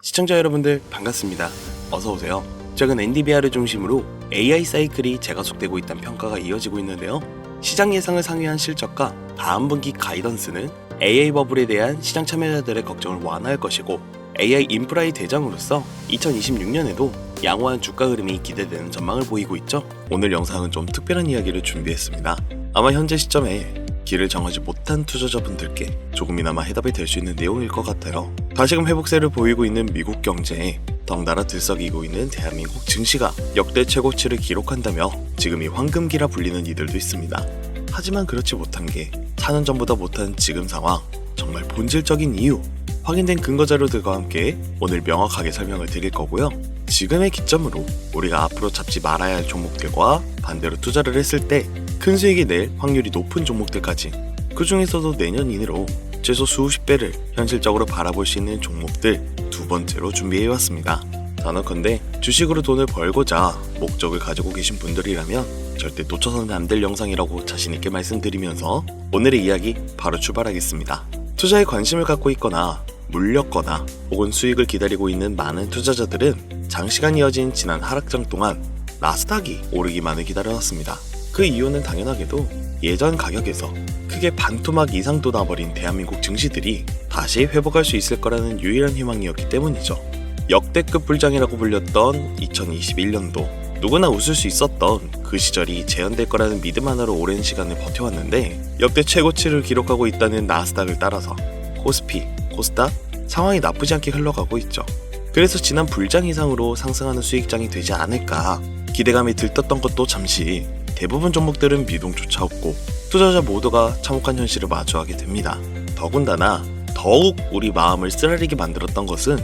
시청자 여러분들 반갑습니다. 어서오세요. 최근 엔비디아를 중심으로 AI 사이클이 재가속되고 있다는 평가가 이어지고 있는데요. 시장 예상을 상회한 실적과 다음 분기 가이던스는 AI 버블에 대한 시장 참여자들의 걱정을 완화할 것이고 AI 인프라의 대장으로서 2026년에도 양호한 주가 흐름이 기대되는 전망을 보이고 있죠. 오늘 영상은 좀 특별한 이야기를 준비했습니다. 아마 현재 시점에 길을 정하지 못한 투자자분들께 조금이나마 해답이 될 수 있는 내용일 것 같아요. 다시금 회복세를 보이고 있는 미국 경제에 덩달아 들썩이고 있는 대한민국 증시가 역대 최고치를 기록한다며 지금이 황금기라 불리는 이들도 있습니다. 하지만 그렇지 못한 게 4년 전보다 못한 지금 상황, 정말 본질적인 이유, 확인된 근거 자료들과 함께 오늘 명확하게 설명을 드릴 거고요. 지금의 기점으로 우리가 앞으로 잡지 말아야 할 종목들과 반대로 투자를 했을 때 큰 수익이 낼 확률이 높은 종목들까지, 그 중에서도 내년 이내로 최소 수십 배를 현실적으로 바라볼 수 있는 종목들 두 번째로 준비해왔습니다. 단언컨대 주식으로 돈을 벌고자 목적을 가지고 계신 분들이라면 절대 놓쳐서는 안 될 영상이라고 자신있게 말씀드리면서 오늘의 이야기 바로 출발하겠습니다. 투자에 관심을 갖고 있거나 물렸거나 혹은 수익을 기다리고 있는 많은 투자자들은 장시간 이어진 지난 하락장 동안 나스닥이 오르기만을 기다려왔습니다. 그 이유는 당연하게도 예전 가격에서 크게 반토막 이상 돋아버린 대한민국 증시들이 다시 회복할 수 있을 거라는 유일한 희망이었기 때문이죠. 역대급 불장이라고 불렸던 2021년도, 누구나 웃을 수 있었던 그 시절이 재현될 거라는 믿음 하나로 오랜 시간을 버텨왔는데 역대 최고치를 기록하고 있다는 나스닥을 따라서 코스피, 코스닥 상황이 나쁘지 않게 흘러가고 있죠. 그래서 지난 불장 이상으로 상승하는 수익장이 되지 않을까 기대감이 들떴던 것도 잠시 대부분 종목들은 미동조차 없고 투자자 모두가 참혹한 현실을 마주하게 됩니다. 더군다나 더욱 우리 마음을 쓰라리게 만들었던 것은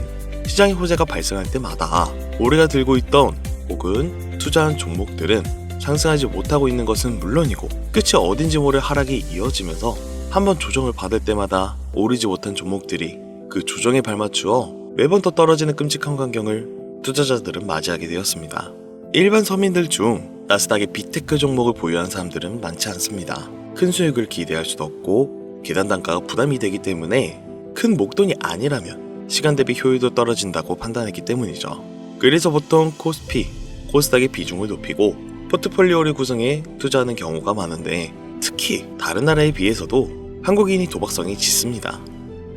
시장의 호재가 발생할 때마다 우리가 들고 있던 혹은 투자한 종목들은 상승하지 못하고 있는 것은 물론이고 끝이 어딘지 모를 하락이 이어지면서 한번 조정을 받을 때마다 오르지 못한 종목들이 그 조정에 발맞추어 매번 더 떨어지는 끔찍한 광경을 투자자들은 맞이하게 되었습니다. 일반 서민들 중 나스닥의 빅테크 종목을 보유한 사람들은 많지 않습니다. 큰 수익을 기대할 수도 없고 계단 단가가 부담이 되기 때문에 큰 목돈이 아니라면 시간 대비 효율도 떨어진다고 판단했기 때문이죠. 그래서 보통 코스피, 코스닥의 비중을 높이고 포트폴리오를 구성해 투자하는 경우가 많은데 특히 다른 나라에 비해서도 한국인이 도박성이 짙습니다.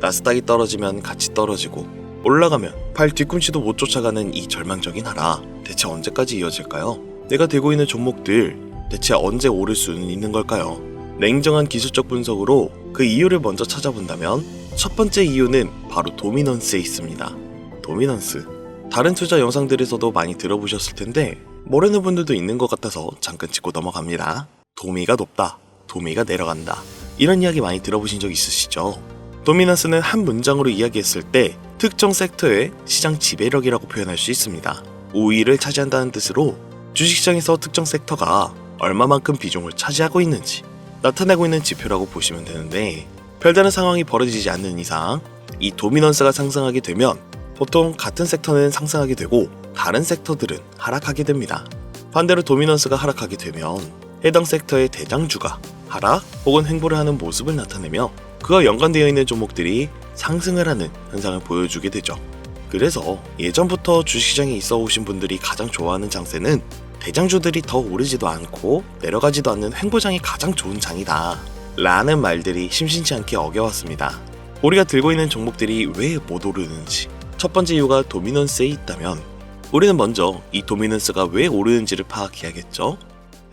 나스닥이 떨어지면 같이 떨어지고 올라가면 발 뒤꿈치도 못 쫓아가는 이 절망적인 하락, 대체 언제까지 이어질까요? 내가 들고 있는 종목들 대체 언제 오를 수는 있는 걸까요? 냉정한 기술적 분석으로 그 이유를 먼저 찾아본다면 첫 번째 이유는 바로 도미넌스에 있습니다. 도미넌스, 다른 투자 영상들에서도 많이 들어보셨을 텐데 모르는 분들도 있는 것 같아서 잠깐 짚고 넘어갑니다. 도미가 높다, 도미가 내려간다, 이런 이야기 많이 들어보신 적 있으시죠? 도미넌스는 한 문장으로 이야기했을 때 특정 섹터의 시장 지배력이라고 표현할 수 있습니다. 우위를 차지한다는 뜻으로 주식시장에서 특정 섹터가 얼마만큼 비중을 차지하고 있는지 나타내고 있는 지표라고 보시면 되는데, 별다른 상황이 벌어지지 않는 이상 이 도미넌스가 상승하게 되면 보통 같은 섹터는 상승하게 되고 다른 섹터들은 하락하게 됩니다. 반대로 도미넌스가 하락하게 되면 해당 섹터의 대장주가 하락 혹은 횡보를 하는 모습을 나타내며 그와 연관되어 있는 종목들이 상승을 하는 현상을 보여주게 되죠. 그래서 예전부터 주식시장에 있어 오신 분들이 가장 좋아하는 장세는 대장주들이 더 오르지도 않고 내려가지도 않는 횡보장이 가장 좋은 장이다 라는 말들이 심심치 않게 어겨왔습니다. 우리가 들고 있는 종목들이 왜 못 오르는지 첫 번째 이유가 도미넌스에 있다면 우리는 먼저 이 도미넌스가 왜 오르는지를 파악해야겠죠.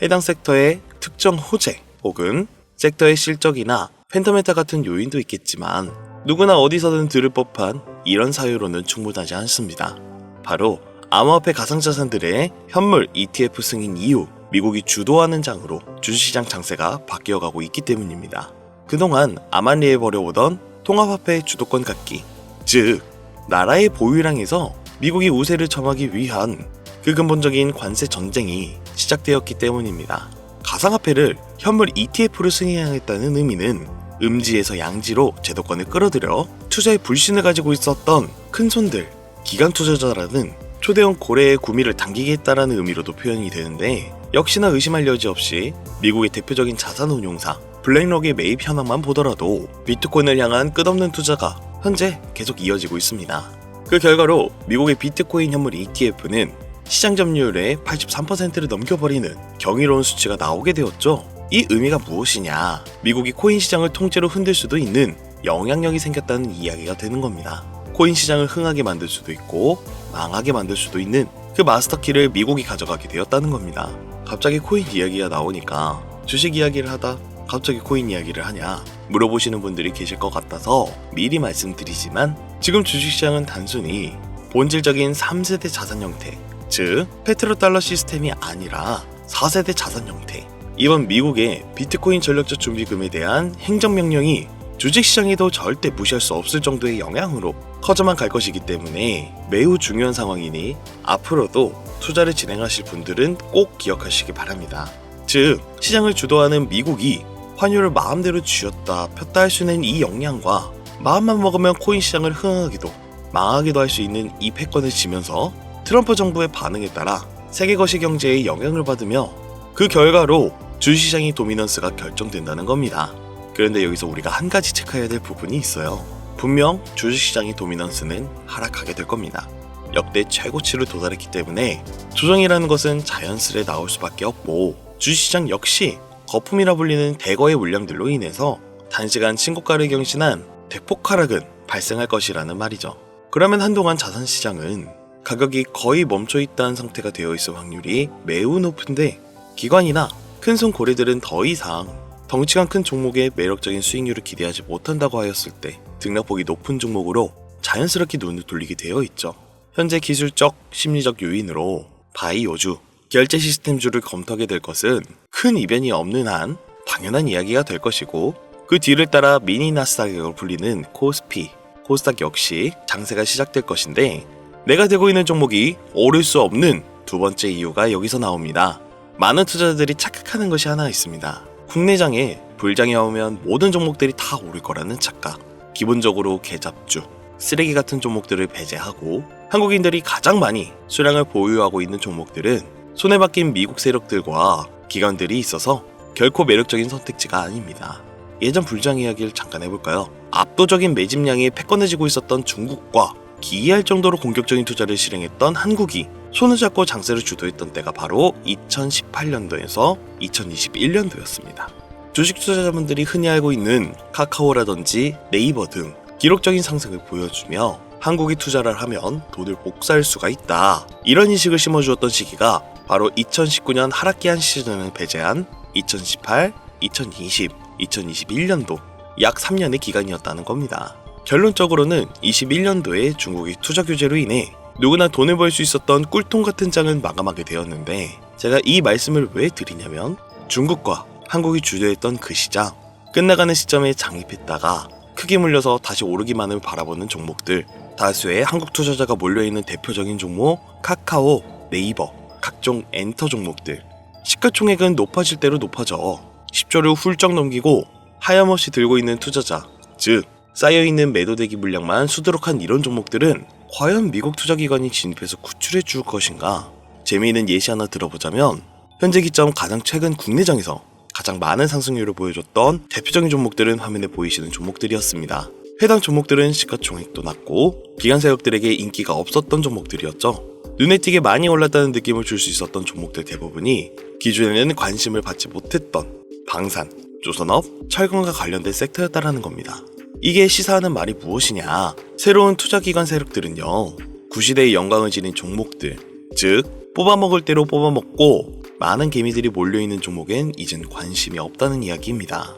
해당 섹터의 특정 호재 혹은 섹터의 실적이나 펜더메타 같은 요인도 있겠지만 누구나 어디서든 들을 법한 이런 사유로는 충분하지 않습니다. 바로 암호화폐 가상자산들의 현물 ETF 승인 이후 미국이 주도하는 장으로 주식시장 장세가 바뀌어가고 있기 때문입니다. 그동안 암암리에 벌여오던 통합화폐의 주도권 갖기, 즉 나라의 보유를 향해서 미국이 우세를 점하기 위한 그 근본적인 관세 전쟁이 시작되었기 때문입니다. 가상화폐를 현물 ETF로 승인하겠다는 의미는 음지에서 양지로 제도권을 끌어들여 투자의 불신을 가지고 있었던 큰손들, 기관 투자자라는 초대형 고래의 구미를 당기겠다라는 의미로도 표현이 되는데, 역시나 의심할 여지 없이 미국의 대표적인 자산운용사 블랙록의 매입 현황만 보더라도 비트코인을 향한 끝없는 투자가 현재 계속 이어지고 있습니다. 그 결과로 미국의 비트코인 현물 ETF는 시장 점유율의 83%를 넘겨버리는 경이로운 수치가 나오게 되었죠. 이 의미가 무엇이냐? 미국이 코인 시장을 통째로 흔들 수도 있는 영향력이 생겼다는 이야기가 되는 겁니다. 코인 시장을 흥하게 만들 수도 있고 망하게 만들 수도 있는 그 마스터키를 미국이 가져가게 되었다는 겁니다. 갑자기 코인 이야기가 나오니까 주식 이야기를 하다 갑자기 코인 이야기를 하냐 물어보시는 분들이 계실 것 같아서 미리 말씀드리지만, 지금 주식시장은 단순히 본질적인 3세대 자산 형태, 즉 페트로달러 시스템이 아니라 4세대 자산 형태, 이번 미국의 비트코인 전력적 준비금에 대한 행정명령이 주식시장에도 절대 무시할 수 없을 정도의 영향으로 커져만 갈 것이기 때문에 매우 중요한 상황이니 앞으로도 투자를 진행하실 분들은 꼭 기억하시기 바랍니다. 즉, 시장을 주도하는 미국이 환율을 마음대로 쥐었다 폈다 할 수 있는 이 역량과 마음만 먹으면 코인 시장을 흥하기도 망하기도 할 수 있는 이 패권을 지면서 트럼프 정부의 반응에 따라 세계 거시 경제에 영향을 받으며 그 결과로 주식시장의 도미넌스가 결정된다는 겁니다. 그런데 여기서 우리가 한 가지 체크해야 될 부분이 있어요. 분명 주식시장의 도미넌스는 하락하게 될 겁니다. 역대 최고치를 도달했기 때문에 조정이라는 것은 자연스레 나올 수밖에 없고, 주식시장 역시 거품이라 불리는 대거의 물량들로 인해서 단시간 신고가를 경신한 대폭 하락은 발생할 것이라는 말이죠. 그러면 한동안 자산시장은 가격이 거의 멈춰있다는 상태가 되어 있을 확률이 매우 높은데, 기관이나 큰손 고래들은 더 이상 덩치가 큰 종목에 매력적인 수익률을 기대하지 못한다고 하였을 때 등락폭이 높은 종목으로 자연스럽게 눈을 돌리게 되어 있죠. 현재 기술적, 심리적 요인으로 바이오주, 결제 시스템주를 검토하게 될 것은 큰 이변이 없는 한 당연한 이야기가 될 것이고, 그 뒤를 따라 미니 나스닥으로 불리는 코스피, 코스닥 역시 장세가 시작될 것인데, 내가 들고 있는 종목이 오를 수 없는 두 번째 이유가 여기서 나옵니다. 많은 투자자들이 착각하는 것이 하나 있습니다. 국내장에 불장이 오면 모든 종목들이 다 오를 거라는 착각. 기본적으로 개잡주, 쓰레기 같은 종목들을 배제하고 한국인들이 가장 많이 수량을 보유하고 있는 종목들은 손에 박힌 미국 세력들과 기관들이 있어서 결코 매력적인 선택지가 아닙니다. 예전 불장 이야기를 잠깐 해볼까요? 압도적인 매집량에 패권을 쥐고 있었던 중국과 기이할 정도로 공격적인 투자를 실행했던 한국이 손을 잡고 장세를 주도했던 때가 바로 2018년도에서 2021년도였습니다. 주식 투자자분들이 흔히 알고 있는 카카오라든지 네이버 등 기록적인 상승을 보여주며 한국이 투자를 하면 돈을 복사할 수가 있다, 이런 인식을 심어주었던 시기가 바로 2019년 하락기한 시즌을 배제한 2018, 2020, 2021년도 약 3년의 기간이었다는 겁니다. 결론적으로는 21년도에 중국의 투자 규제로 인해 누구나 돈을 벌 수 있었던 꿀통 같은 장을 마감하게 되었는데, 제가 이 말씀을 왜 드리냐면, 중국과 한국이 주도했던 그 시장, 끝나가는 시점에 장입했다가 크게 물려서 다시 오르기만을 바라보는 종목들, 다수의 한국 투자자가 몰려있는 대표적인 종목 카카오, 네이버, 각종 엔터 종목들, 시가총액은 높아질 대로 높아져 10조를 훌쩍 넘기고 하염없이 들고 있는 투자자, 즉 쌓여있는 매도대기 물량만 수두룩한 이런 종목들은 과연 미국 투자기관이 진입해서 구출해 줄 것인가? 재미있는 예시 하나 들어보자면, 현재 기점 가장 최근 국내장에서 가장 많은 상승률을 보여줬던 대표적인 종목들은 화면에 보이시는 종목들이었습니다. 해당 종목들은 시가총액도 낮고 기관 세력들에게 인기가 없었던 종목들이었죠. 눈에 띄게 많이 올랐다는 느낌을 줄 수 있었던 종목들 대부분이 기존에는 관심을 받지 못했던 방산, 조선업, 철강과 관련된 섹터였다라는 겁니다. 이게 시사하는 말이 무엇이냐? 새로운 투자기관 세력들은요, 구시대의 영광을 지닌 종목들, 즉 뽑아먹을 대로 뽑아먹고 많은 개미들이 몰려있는 종목엔 이젠 관심이 없다는 이야기입니다.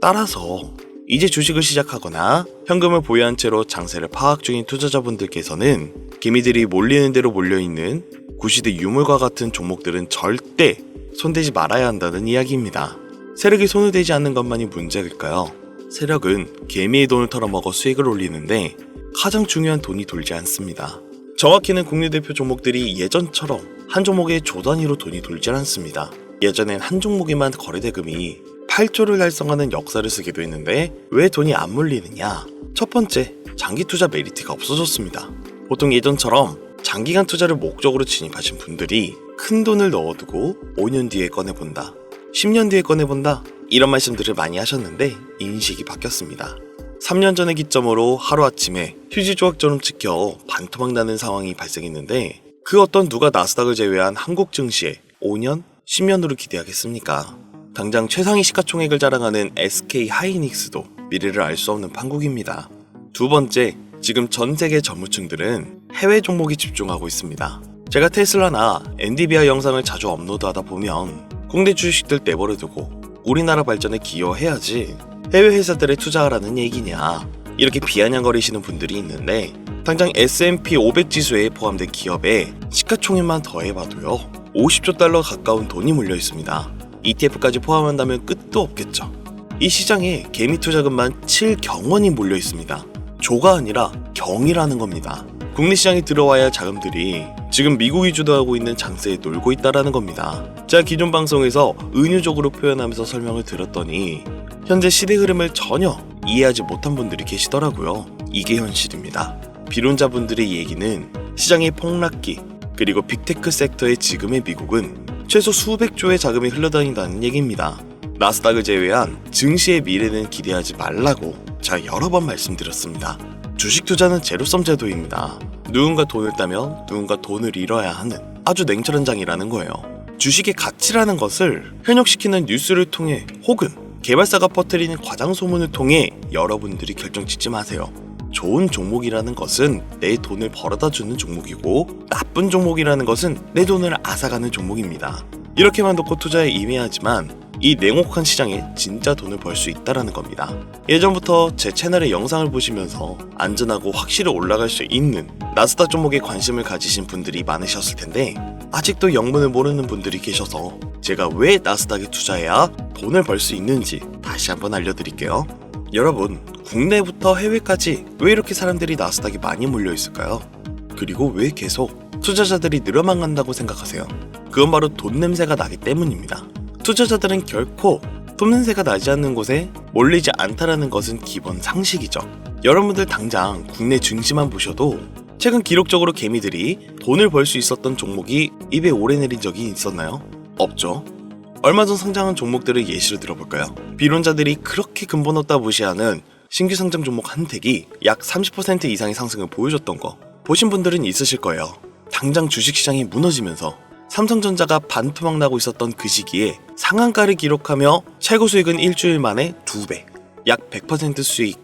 따라서 이제 주식을 시작하거나 현금을 보유한 채로 장세를 파악 중인 투자자분들께서는 개미들이 몰리는 대로 몰려있는 구시대 유물과 같은 종목들은 절대 손대지 말아야 한다는 이야기입니다. 세력이 손을 대지 않는 것만이 문제일까요? 세력은 개미의 돈을 털어먹어 수익을 올리는데 가장 중요한 돈이 돌지 않습니다. 정확히는 국내 대표 종목들이 예전처럼 한 종목에 조 단위로 돈이 돌질 않습니다. 예전엔 한 종목에만 거래대금이 8조를 달성하는 역사를 쓰기도 했는데 왜 돈이 안 몰리느냐? 첫 번째, 장기 투자 메리트가 없어졌습니다. 보통 예전처럼 장기간 투자를 목적으로 진입하신 분들이 큰 돈을 넣어두고 5년 뒤에 꺼내본다, 10년 뒤에 꺼내본다, 이런 말씀들을 많이 하셨는데 인식이 바뀌었습니다. 3년 전의 기점으로 하루아침에 휴지 조각처럼 찍혀 반토막 나는 상황이 발생했는데 그 어떤 누가 나스닥을 제외한 한국 증시에 5년, 10년으로 기대하겠습니까? 당장 최상위 시가총액을 자랑하는 SK 하이닉스도 미래를 알 수 없는 판국입니다. 두 번째, 지금 전 세계 전무층들은 해외 종목에 집중하고 있습니다. 제가 테슬라나 엔디비아 영상을 자주 업로드하다 보면 국내 주식들 내버려 두고 우리나라 발전에 기여해야지 해외 회사들에 투자하라는 얘기냐 이렇게 비아냥거리시는 분들이 있는데 당장 S&P 500 지수에 포함된 기업에 시가총액만 더해봐도요 50조 달러 가까운 돈이 몰려 있습니다. ETF까지 포함한다면 끝도 없겠죠. 이 시장에 개미 투자금만 7경원이 몰려 있습니다. 조가 아니라 경이라는 겁니다. 국내 시장에 들어와야 할 자금들이 지금 미국이 주도하고 있는 장세에 놀고 있다라는 겁니다. 제가 기존 방송에서 은유적으로 표현하면서 설명을 드렸더니 현재 시대 흐름을 전혀 이해하지 못한 분들이 계시더라고요. 이게 현실입니다. 비론자분들의 얘기는 시장의 폭락기 그리고 빅테크 섹터의 지금의 미국은 최소 수백 조의 자금이 흘러다닌다는 얘기입니다. 나스닥을 제외한 증시의 미래는 기대하지 말라고 제가 여러 번 말씀드렸습니다. 주식 투자는 제로섬 제도입니다. 누군가 돈을 따면 누군가 돈을 잃어야 하는 아주 냉철한 장이라는 거예요. 주식의 가치라는 것을 현혹시키는 뉴스를 통해 혹은 개발사가 퍼뜨리는 과장 소문을 통해 여러분들이 결정짓지 마세요. 좋은 종목이라는 것은 내 돈을 벌어다 주는 종목이고 나쁜 종목이라는 것은 내 돈을 앗아가는 종목입니다. 이렇게만 놓고 투자에 임해야지만 이 냉혹한 시장에 진짜 돈을 벌 수 있다라는 겁니다. 예전부터 제 채널의 영상을 보시면서 안전하고 확실히 올라갈 수 있는 나스닥 종목에 관심을 가지신 분들이 많으셨을 텐데 아직도 영문을 모르는 분들이 계셔서 제가 왜 나스닥에 투자해야 돈을 벌 수 있는지 다시 한번 알려드릴게요. 여러분, 국내부터 해외까지 왜 이렇게 사람들이 나스닥에 많이 몰려 있을까요? 그리고 왜 계속 투자자들이 늘어만 간다고 생각하세요? 그건 바로 돈 냄새가 나기 때문입니다. 투자자들은 결코 돈 냄새가 나지 않는 곳에 몰리지 않다라는 것은 기본 상식이죠. 여러분들 당장 국내 증시만 보셔도 최근 기록적으로 개미들이 돈을 벌 수 있었던 종목이 입에 오르내린 적이 있었나요? 없죠. 얼마 전 상장한 종목들을 예시로 들어볼까요? 비론자들이 그렇게 근본 없다 무시하는 신규 상장 종목 한택이 약 30% 이상의 상승을 보여줬던 거 보신 분들은 있으실 거예요. 당장 주식시장이 무너지면서 삼성전자가 반토막 나고 있었던 그 시기에 상한가를 기록하며 최고 수익은 일주일 만에 2배, 약 100% 수익,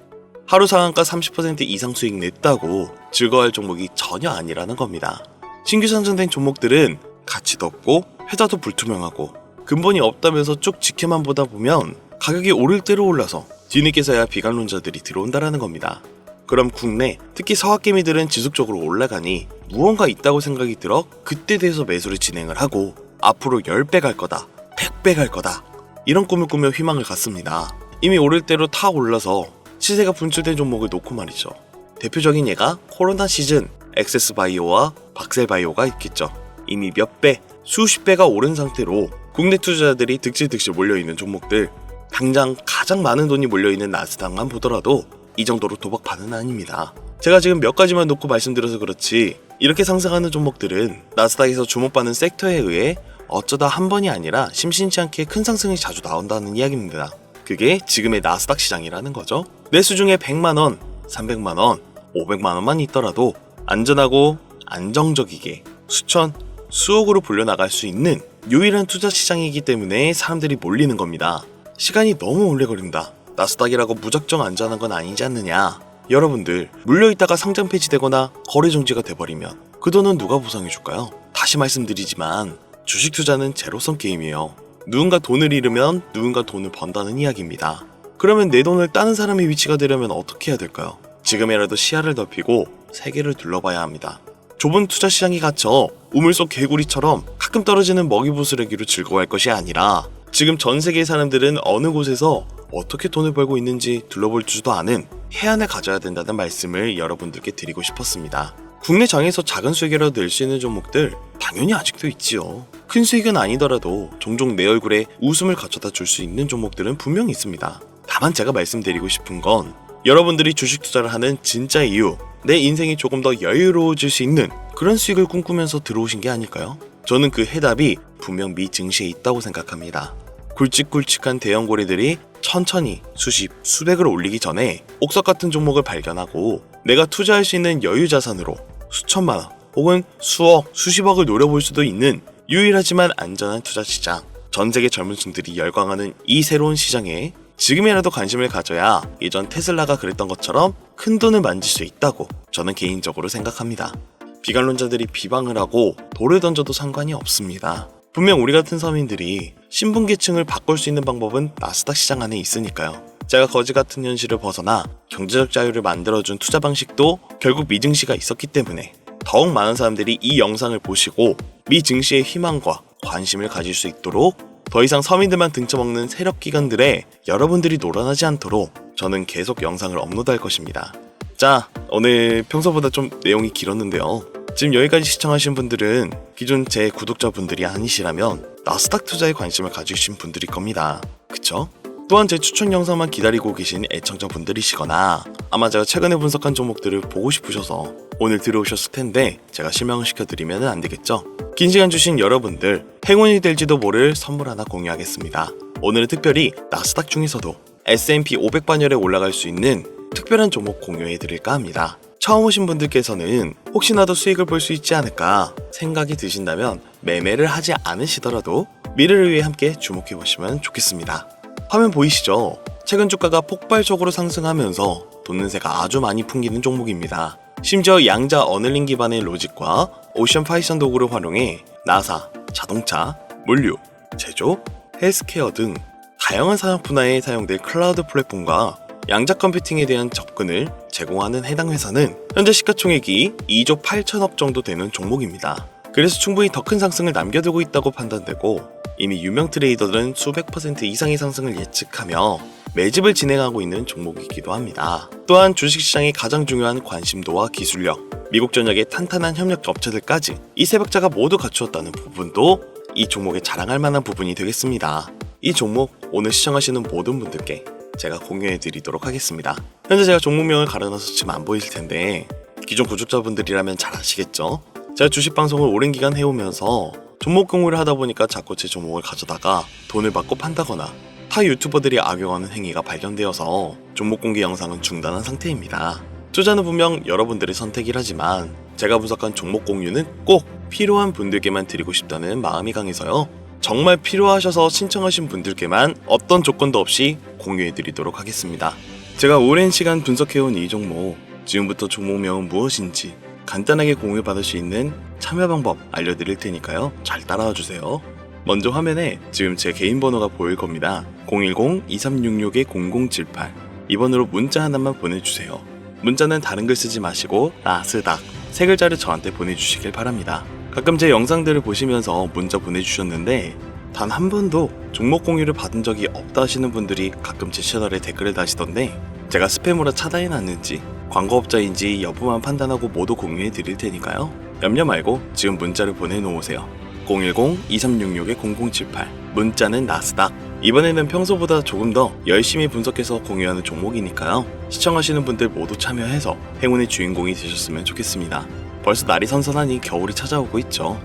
하루 상한가 30% 이상 수익 냈다고 즐거워할 종목이 전혀 아니라는 겁니다. 신규 상장된 종목들은 가치도 없고 회사도 불투명하고 근본이 없다면서 쭉 지켜만 보다 보면 가격이 오를 대로 올라서 뒤늦게서야 비관론자들이 들어온다라는 겁니다. 그럼 국내, 특히 서학개미들은 지속적으로 올라가니 무언가 있다고 생각이 들어 그때 돼서 매수를 진행을 하고 앞으로 10배 갈 거다, 100배 갈 거다 이런 꿈을 꾸며 희망을 갖습니다. 이미 오를 대로 타 올라서 시세가 분출된 종목을 놓고 말이죠. 대표적인 예가 코로나 시즌 엑세스바이오와 박셀바이오가 있겠죠. 이미 몇 배, 수십 배가 오른 상태로 국내 투자자들이 득실득실 몰려있는 종목들, 당장 가장 많은 돈이 몰려있는 나스닥만 보더라도 이 정도로 도박판은 아닙니다. 제가 지금 몇 가지만 놓고 말씀드려서 그렇지 이렇게 상승하는 종목들은 나스닥에서 주목받는 섹터에 의해 어쩌다 한 번이 아니라 심심치 않게 큰 상승이 자주 나온다는 이야기입니다. 그게 지금의 나스닥 시장이라는 거죠. 매수 중에 100만원, 300만원, 500만원만 있더라도 안전하고 안정적이게 수천, 수억으로 불려나갈 수 있는 유일한 투자 시장이기 때문에 사람들이 몰리는 겁니다. 시간이 너무 오래 걸린다. 나스닥이라고 무작정 안전한 건 아니지 않느냐. 여러분들 물려있다가 상장 폐지되거나 거래 정지가 돼버리면 그 돈은 누가 보상해줄까요? 다시 말씀드리지만 주식 투자는 제로섬 게임이에요. 누군가 돈을 잃으면 누군가 돈을 번다는 이야기입니다. 그러면 내 돈을 따는 사람의 위치가 되려면 어떻게 해야 될까요? 지금이라도 시야를 넓히고 세계를 둘러봐야 합니다. 좁은 투자 시장에 갇혀 우물 속 개구리처럼 가끔 떨어지는 먹이부스러기로 즐거워할 것이 아니라 지금 전 세계의 사람들은 어느 곳에서 어떻게 돈을 벌고 있는지 둘러볼 줄도 아는 해안을 가져야 된다는 말씀을 여러분들께 드리고 싶었습니다. 국내 장에서 작은 수익이라도 낼 수 있는 종목들 당연히 아직도 있지요. 큰 수익은 아니더라도 종종 내 얼굴에 웃음을 갖춰다 줄 수 있는 종목들은 분명히 있습니다. 다만 제가 말씀드리고 싶은 건 여러분들이 주식 투자를 하는 진짜 이유, 내 인생이 조금 더 여유로워질 수 있는 그런 수익을 꿈꾸면서 들어오신 게 아닐까요? 저는 그 해답이 분명 미 증시에 있다고 생각합니다. 굵직굵직한 대형 고래들이 천천히 수십, 수백을 올리기 전에 옥석 같은 종목을 발견하고 내가 투자할 수 있는 여유 자산으로 수천만 원 혹은 수억, 수십억을 노려볼 수도 있는 유일하지만 안전한 투자 시장. 전 세계 젊은 층들이 열광하는 이 새로운 시장에 지금이라도 관심을 가져야 예전 테슬라가 그랬던 것처럼 큰 돈을 만질 수 있다고 저는 개인적으로 생각합니다. 비관론자들이 비방을 하고 돌을 던져도 상관이 없습니다. 분명 우리 같은 서민들이 신분계층을 바꿀 수 있는 방법은 나스닥 시장 안에 있으니까요. 제가 거지 같은 현실을 벗어나 경제적 자유를 만들어준 투자 방식도 결국 미증시가 있었기 때문에 더욱 많은 사람들이 이 영상을 보시고 미증시의 희망과 관심을 가질 수 있도록 더 이상 서민들만 등쳐먹는 세력기관들에 여러분들이 놀아나지 않도록 저는 계속 영상을 업로드할 것입니다. 자, 오늘 평소보다 좀 내용이 길었는데요. 지금 여기까지 시청하신 분들은 기존 제 구독자분들이 아니시라면 나스닥 투자에 관심을 가지신 분들일 겁니다. 그쵸? 또한 제 추천 영상만 기다리고 계신 애청자분들이시거나 아마 제가 최근에 분석한 종목들을 보고 싶으셔서 오늘 들어오셨을 텐데 제가 실망을 시켜드리면 안 되겠죠? 긴 시간 주신 여러분들 행운이 될지도 모를 선물 하나 공유하겠습니다. 오늘은 특별히 나스닥 중에서도 S&P 500반열에 올라갈 수 있는 특별한 종목 공유해드릴까 합니다. 처음 오신 분들께서는 혹시나도 수익을 볼 수 있지 않을까 생각이 드신다면 매매를 하지 않으시더라도 미래를 위해 함께 주목해보시면 좋겠습니다. 화면 보이시죠? 최근 주가가 폭발적으로 상승하면서 돈는새가 아주 많이 풍기는 종목입니다. 심지어 양자 어널링 기반의 로직과 오션 파이썬 도구를 활용해 나사, 자동차, 물류, 제조, 헬스케어 등 다양한 산업 분야에 사용될 클라우드 플랫폼과 양자 컴퓨팅에 대한 접근을 제공하는 해당 회사는 현재 시가총액이 2조 8천억 정도 되는 종목입니다. 그래서 충분히 더 큰 상승을 남겨두고 있다고 판단되고 이미 유명 트레이더들은 수백 % 이상의 상승을 예측하며 매집을 진행하고 있는 종목이기도 합니다. 또한 주식시장의 가장 중요한 관심도와 기술력, 미국 전역의 탄탄한 협력 업체들까지 이 세 박자가 모두 갖추었다는 부분도 이 종목에 자랑할 만한 부분이 되겠습니다. 이 종목 오늘 시청하시는 모든 분들께 제가 공유해드리도록 하겠습니다. 현재 제가 종목명을 가려놔서 지금 안 보이실 텐데 기존 구독자분들이라면 잘 아시겠죠? 제가 주식 방송을 오랜 기간 해오면서 종목 공유를 하다 보니까 자꾸 제 종목을 가져다가 돈을 받고 판다거나 타 유튜버들이 악용하는 행위가 발견되어서 종목 공개 영상은 중단한 상태입니다. 투자는 분명 여러분들의 선택이라지만 제가 분석한 종목 공유는 꼭 필요한 분들께만 드리고 싶다는 마음이 강해서요. 정말 필요하셔서 신청하신 분들께만 어떤 조건도 없이 공유해드리도록 하겠습니다. 제가 오랜 시간 분석해온 이 종목, 지금부터 종목명은 무엇인지 간단하게 공유받을 수 있는 참여 방법 알려드릴 테니까요. 잘 따라와 주세요. 먼저 화면에 지금 제 개인 번호가 보일 겁니다. 010-2366-0078 이 번호로 문자 하나만 보내주세요. 문자는 다른 글 쓰지 마시고 나스닥 세 글자를 저한테 보내주시길 바랍니다. 가끔 제 영상들을 보시면서 문자 보내주셨는데 단 한 번도 종목 공유를 받은 적이 없다 하시는 분들이 가끔 제 채널에 댓글을 다시던데 제가 스팸으로 차단해놨는지 광고업자인지 여부만 판단하고 모두 공유해 드릴 테니까요. 염려 말고 지금 문자를 보내놓으세요. 010-2366-0078 문자는 나스닥. 이번에는 평소보다 조금 더 열심히 분석해서 공유하는 종목이니까요. 시청하시는 분들 모두 참여해서 행운의 주인공이 되셨으면 좋겠습니다. 벌써 날이 선선하니 겨울이 찾아오고 있죠.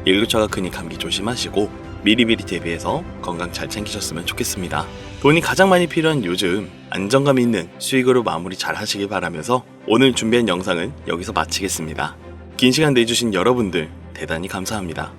일교차가 크니 감기 조심하시고 미리미리 대비해서 건강 잘 챙기셨으면 좋겠습니다. 돈이 가장 많이 필요한 요즘 안정감 있는 수익으로 마무리 잘 하시길 바라면서 오늘 준비한 영상은 여기서 마치겠습니다. 긴 시간 내주신 여러분들 대단히 감사합니다.